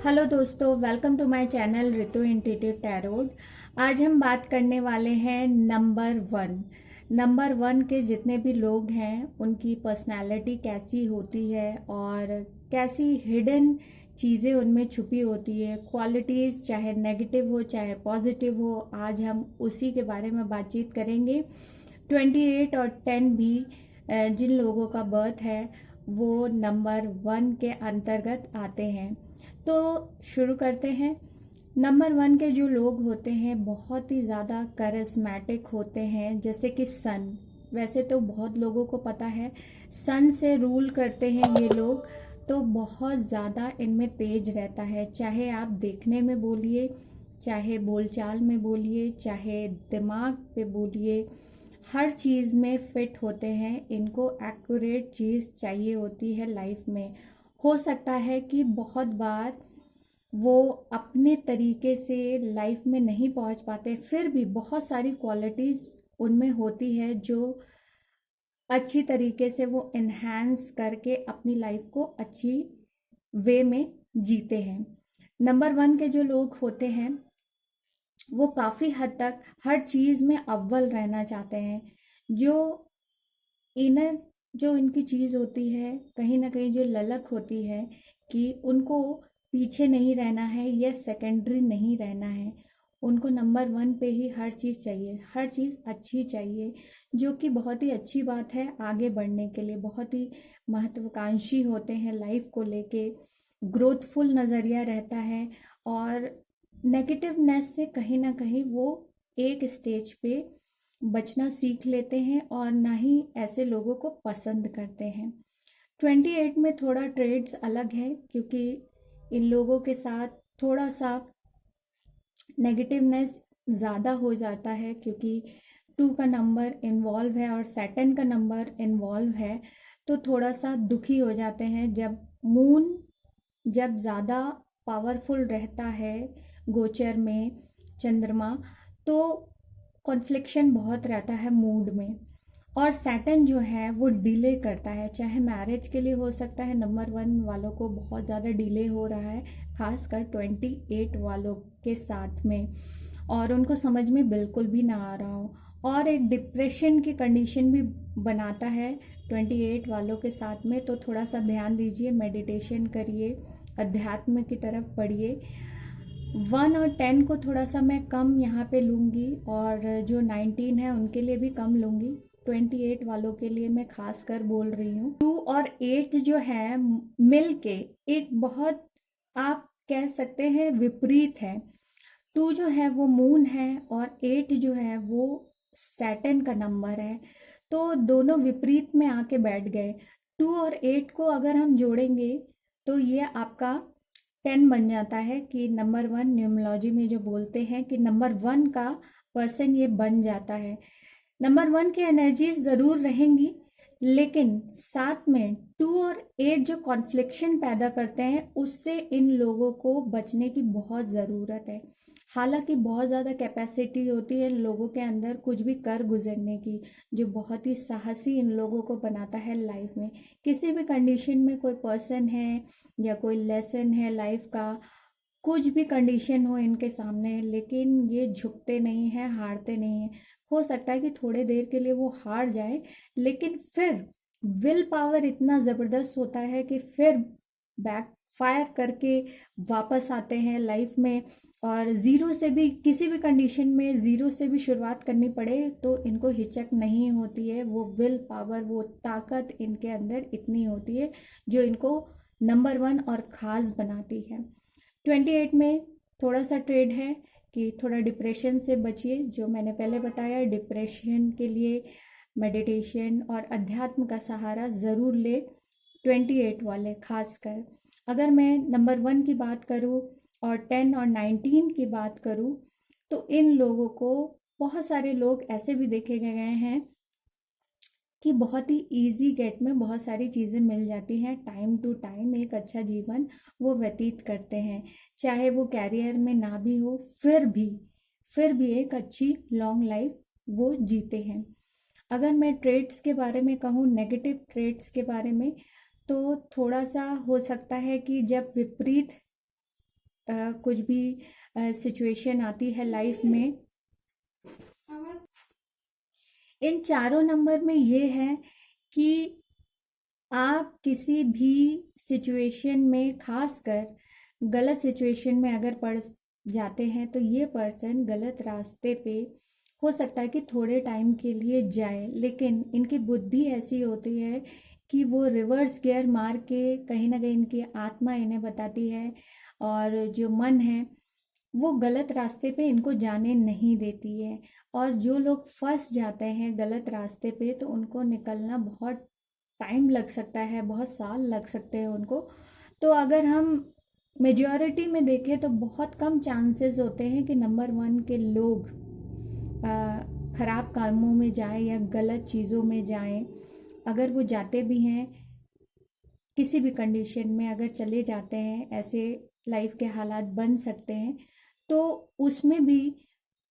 Hello दोस्तों, welcome to my channel Ritu intuitive tarot. आज हम बात करने वाले हैं नंबर वन के जितने भी लोग हैं उनकी पर्सनालिटी कैसी होती है और कैसी हिडन चीज़ें उनमें छुपी होती है, क्वालिटीज़ चाहे नेगेटिव हो चाहे पॉजिटिव हो। आज हम उसी के बारे में बातचीत करेंगे। 28 और 10 भी जिन लोगों का बर्थ है वो नंबर वन के अंतर्गत आते हैं। तो शुरू करते हैं। नंबर वन के जो लोग होते हैं बहुत ही ज़्यादा करिस्मेटिक होते हैं, जैसे कि सन। वैसे तो बहुत लोगों को पता है सन से रूल करते हैं ये लोग, तो बहुत ज़्यादा इनमें तेज रहता है। चाहे आप देखने में बोलिए, चाहे बोलचाल में बोलिए, चाहे दिमाग पे बोलिए, हर चीज़ में फिट होते हैं। इनको एक्यूरेट चीज़ चाहिए होती है लाइफ में। हो सकता है कि बहुत बार वो अपने तरीके से लाइफ में नहीं पहुंच पाते, फिर भी बहुत सारी क्वालिटीज़ उनमें होती है जो अच्छी तरीके से वो इन्हांस करके अपनी लाइफ को अच्छी वे में जीते हैं। नंबर वन के जो लोग होते हैं वो काफ़ी हद तक हर चीज़ में अव्वल रहना चाहते हैं। जो इनर जो इनकी चीज़ होती है, कहीं ना कहीं जो ललक होती है कि उनको पीछे नहीं रहना है या सेकेंडरी नहीं रहना है। उनको नंबर वन पे ही हर चीज़ चाहिए, हर चीज़ अच्छी चाहिए, जो कि बहुत ही अच्छी बात है। आगे बढ़ने के लिए बहुत ही महत्वाकांक्षी होते हैं, लाइफ को लेके ग्रोथफुल नज़रिया रहता है। और नेगेटिवनेस से कहीं ना कहीं वो एक स्टेज पे बचना सीख लेते हैं और ना ही ऐसे लोगों को पसंद करते हैं। 28 में थोड़ा ट्रेड्स अलग है, क्योंकि इन लोगों के साथ थोड़ा सा नेगेटिवनेस ज़्यादा हो जाता है, क्योंकि 2 का नंबर इन्वॉल्व है और सैटर्न का नंबर इन्वॉल्व है। तो थोड़ा सा दुखी हो जाते हैं जब मून जब ज़्यादा पावरफुल रहता है गोचर में, चंद्रमा, तो कॉन्फ्लिक्शन बहुत रहता है मूड में। और सैटर्न जो है वो डिले करता है, चाहे मैरिज के लिए हो सकता है। नंबर वन वालों को बहुत ज़्यादा डिले हो रहा है, खासकर 28 वालों के साथ में, और उनको समझ में बिल्कुल भी ना आ रहा हो, और एक डिप्रेशन की कंडीशन भी बनाता है 28 वालों के साथ में। तो थोड़ा सा ध्यान दीजिए, मेडिटेशन करिए, अध्यात्म की तरफ बढ़िए। 1 और 10 को थोड़ा सा मैं कम यहाँ पे लूँगी, और जो 19 है उनके लिए भी कम लूँगी। 28 वालों के लिए मैं खास कर बोल रही हूँ। 2 और 8 जो है मिल के एक बहुत, आप कह सकते हैं, विपरीत है। 2 जो है वो मून है और 8 जो है वो सैटर्न का नंबर है। तो दोनों विपरीत में आके बैठ गए। 2 और 8 को अगर हम जोड़ेंगे तो ये आपका 10 बन जाता है, कि नंबर वन न्यूमरोलॉजी में जो बोलते हैं कि नंबर वन का पर्सन ये बन जाता है। नंबर वन की एनर्जी ज़रूर रहेंगी, लेकिन साथ में 2 और 8 जो कॉन्फ्लिक्शन पैदा करते हैं उससे इन लोगों को बचने की बहुत ज़रूरत है। हालांकि बहुत ज़्यादा कैपेसिटी होती है इन लोगों के अंदर कुछ भी कर गुजरने की, जो बहुत ही साहसी इन लोगों को बनाता है लाइफ में। किसी भी कंडीशन में कोई पर्सन है या कोई लेसन है लाइफ का, कुछ भी कंडीशन हो इनके सामने, लेकिन ये झुकते नहीं हैं, हारते नहीं हैं। हो सकता है कि थोड़े देर के लिए वो हार जाए, लेकिन फिर विल पावर इतना ज़बरदस्त होता है कि फिर बैक फायर करके वापस आते हैं लाइफ में। और ज़ीरो से भी, किसी भी कंडीशन में ज़ीरो से भी शुरुआत करनी पड़े तो इनको हिचक नहीं होती है। वो विल पावर, वो ताकत इनके अंदर इतनी होती है जो इनको नंबर वन और ख़ास बनाती है। 28 में थोड़ा सा ट्रेड है कि थोड़ा डिप्रेशन से बचिए, जो मैंने पहले बताया। डिप्रेशन के लिए मेडिटेशन और अध्यात्म का सहारा ज़रूर ले 28 वाले खासकर। अगर मैं नंबर वन की बात करूँ और 10 और 19 की बात करूँ, तो इन लोगों को, बहुत सारे लोग ऐसे भी देखे गए हैं कि बहुत ही इजी गेट में बहुत सारी चीज़ें मिल जाती हैं। टाइम टू टाइम एक अच्छा जीवन वो व्यतीत करते हैं, चाहे वो कैरियर में ना भी हो, फिर भी एक अच्छी लॉन्ग लाइफ वो जीते हैं। अगर मैं ट्रेड्स के बारे में कहूँ, नेगेटिव ट्रेड्स के बारे में, तो थोड़ा सा हो सकता है कि जब विपरीत कुछ भी सिचुएशन आती है लाइफ में, इन चारों नंबर में ये है कि आप किसी भी सिचुएशन में, खासकर गलत सिचुएशन में अगर पड़ जाते हैं तो ये पर्सन गलत रास्ते पे हो सकता है कि थोड़े टाइम के लिए जाए, लेकिन इनकी बुद्धि ऐसी होती है कि वो रिवर्स गियर मार के कहीं ना कहीं इनकी आत्मा इन्हें बताती है और जो मन है वो गलत रास्ते पे इनको जाने नहीं देती है। और जो लोग फंस जाते हैं गलत रास्ते पे तो उनको निकलना बहुत टाइम लग सकता है, बहुत साल लग सकते हैं उनको। तो अगर हम मेजॉरिटी में देखें तो बहुत कम चांसेस होते हैं कि नंबर 1 के लोग ख़राब कामों में जाएं या गलत चीज़ों में जाएं। अगर वो जाते भी हैं, किसी भी कंडीशन में अगर चले जाते हैं, ऐसे लाइफ के हालात बन सकते हैं, तो उसमें भी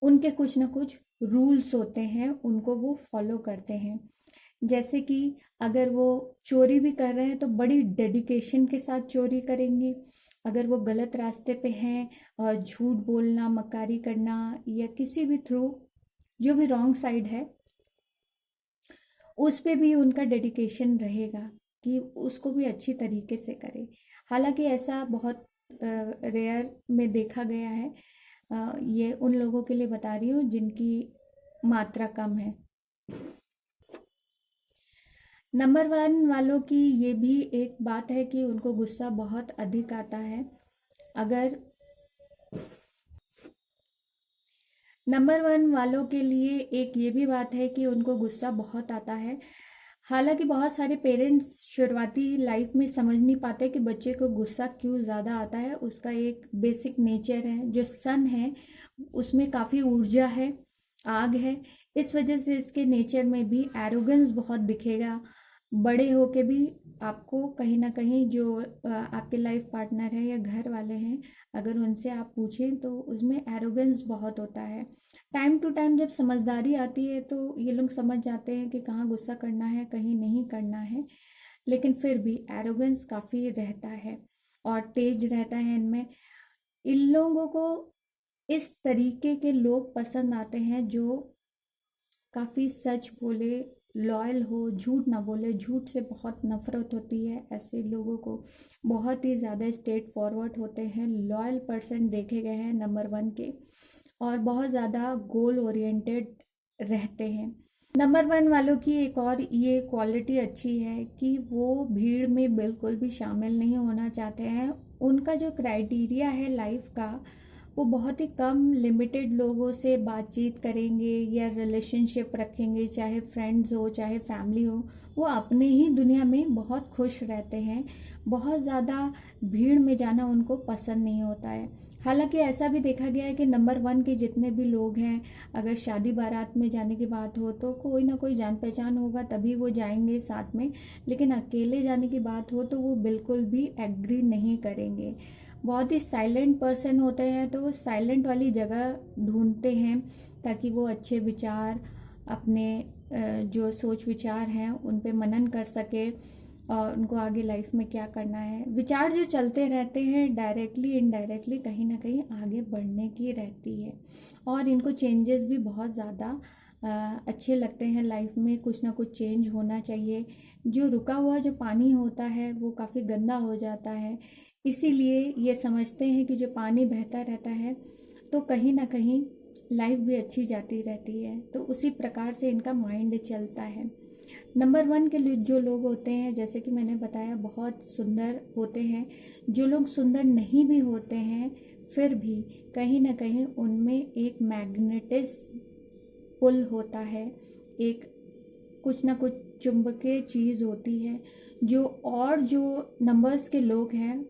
उनके कुछ ना कुछ रूल्स होते हैं, उनको वो फॉलो करते हैं। जैसे कि अगर वो चोरी भी कर रहे हैं तो बड़ी डेडिकेशन के साथ चोरी करेंगे। अगर वो गलत रास्ते पे हैं और झूठ बोलना, मक्कारी करना या किसी भी थ्रू जो भी रॉन्ग साइड है उस पे भी उनका डेडिकेशन रहेगा कि उसको भी अच्छी तरीके से करे। हालांकि ऐसा बहुत रेयर में देखा गया है। ये उन लोगों के लिए बता रही हूँ जिनकी मात्रा कम है। नंबर 1 वालों की ये भी एक बात है कि उनको गुस्सा बहुत अधिक आता है। अगर नंबर 1 वालों के लिए एक ये भी बात है कि उनको गुस्सा बहुत आता है। हालांकि बहुत सारे पेरेंट्स शुरुआती लाइफ में समझ नहीं पाते कि बच्चे को गुस्सा क्यों ज़्यादा आता है। उसका एक बेसिक नेचर है, जो सन है उसमें काफ़ी ऊर्जा है, आग है। इस वजह से इसके नेचर में भी एरोगेंस बहुत दिखेगा। बड़े होके भी आपको कहीं ना कहीं जो आपके लाइफ पार्टनर है या घर वाले हैं, अगर उनसे आप पूछें तो उसमें एरोगेंस बहुत होता है। टाइम टू टाइम जब समझदारी आती है तो ये लोग समझ जाते हैं कि कहाँ गुस्सा करना है, कहीं नहीं करना है, लेकिन फिर भी एरोगेंस काफ़ी रहता है और तेज रहता है इनमें। इन लोगों को इस तरीके के लोग पसंद आते हैं जो काफ़ी सच बोले, लॉयल हो, झूठ ना बोले। झूठ से बहुत नफरत होती है ऐसे लोगों को। बहुत ही ज़्यादा स्ट्रेट फॉरवर्ड होते हैं, लॉयल पर्सन देखे गए हैं नंबर 1 के, और बहुत ज़्यादा गोल ओरिएंटेड रहते हैं। नंबर 1 वालों की एक और ये क्वालिटी अच्छी है कि वो भीड़ में बिल्कुल भी शामिल नहीं होना चाहते हैं। उनका जो क्राइटेरिया है लाइफ का, वो बहुत ही कम लिमिटेड लोगों से बातचीत करेंगे या रिलेशनशिप रखेंगे, चाहे फ्रेंड्स हो चाहे फैमिली हो। वो अपने ही दुनिया में बहुत खुश रहते हैं। बहुत ज़्यादा भीड़ में जाना उनको पसंद नहीं होता है। हालांकि ऐसा भी देखा गया है कि नंबर 1 के जितने भी लोग हैं, अगर शादी बारात में जाने की बात हो तो कोई ना कोई जान पहचान होगा तभी वो जाएंगे साथ में, लेकिन अकेले जाने की बात हो तो वो बिल्कुल भी एग्री नहीं करेंगे। बहुत ही साइलेंट पर्सन होते हैं तो वो साइलेंट वाली जगह ढूंढते हैं ताकि वो अच्छे विचार, अपने जो सोच विचार हैं उन पे मनन कर सके और उनको आगे लाइफ में क्या करना है। विचार जो चलते रहते हैं डायरेक्टली इनडायरेक्टली कहीं ना कहीं आगे बढ़ने की रहती है। और इनको चेंजेस भी बहुत ज़्यादा अच्छे लगते हैं। लाइफ में कुछ ना कुछ चेंज होना चाहिए। जो रुका हुआ जो पानी होता है वो काफ़ी गंदा हो जाता है, इसीलिए ये समझते हैं कि जो पानी बहता रहता है तो कहीं ना कहीं लाइफ भी अच्छी जाती रहती है। तो उसी प्रकार से इनका माइंड चलता है। नंबर 1 के जो लोग होते हैं, जैसे कि मैंने बताया, बहुत सुंदर होते हैं। जो लोग सुंदर नहीं भी होते हैं फिर भी कहीं ना कहीं उनमें एक मैग्नेटिस पुल होता है, एक कुछ ना कुछ चुंबकीय चीज़ होती है जो, और जो नंबर्स के लोग हैं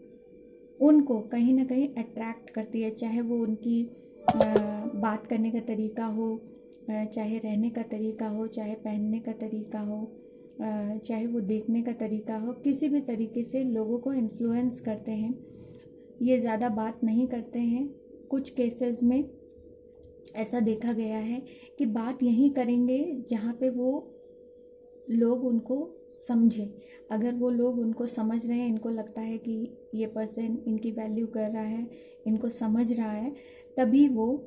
उनको कहीं ना कहीं अट्रैक्ट करती है। चाहे वो उनकी बात करने का तरीका हो, चाहे रहने का तरीका हो, चाहे पहनने का तरीका हो, चाहे वो देखने का तरीका हो, किसी भी तरीके से लोगों को इन्फ्लुएंस करते हैं। ये ज़्यादा बात नहीं करते हैं। कुछ केसेस में ऐसा देखा गया है कि बात यहीं करेंगे जहाँ पे वो लोग उनको समझें। अगर वो लोग उनको समझ रहे हैं, इनको लगता है कि ये पर्सन इनकी वैल्यू कर रहा है, इनको समझ रहा है, तभी वो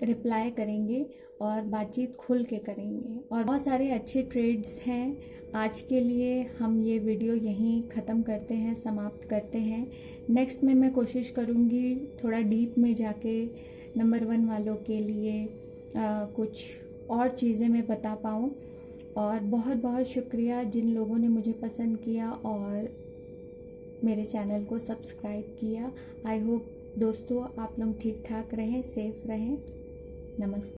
रिप्लाई करेंगे और बातचीत खुल के करेंगे। और बहुत सारे अच्छे ट्रेड्स हैं। आज के लिए हम ये वीडियो यहीं ख़त्म करते हैं, समाप्त करते हैं। नेक्स्ट में मैं कोशिश करूँगी थोड़ा डीप में जाके नंबर 1 वालों के लिए कुछ और चीज़ें मैं बता पाऊँ। और बहुत बहुत शुक्रिया जिन लोगों ने मुझे पसंद किया और मेरे चैनल को सब्सक्राइब किया। आई होप दोस्तों आप लोग ठीक ठाक रहें, सेफ रहें। नमस्ते।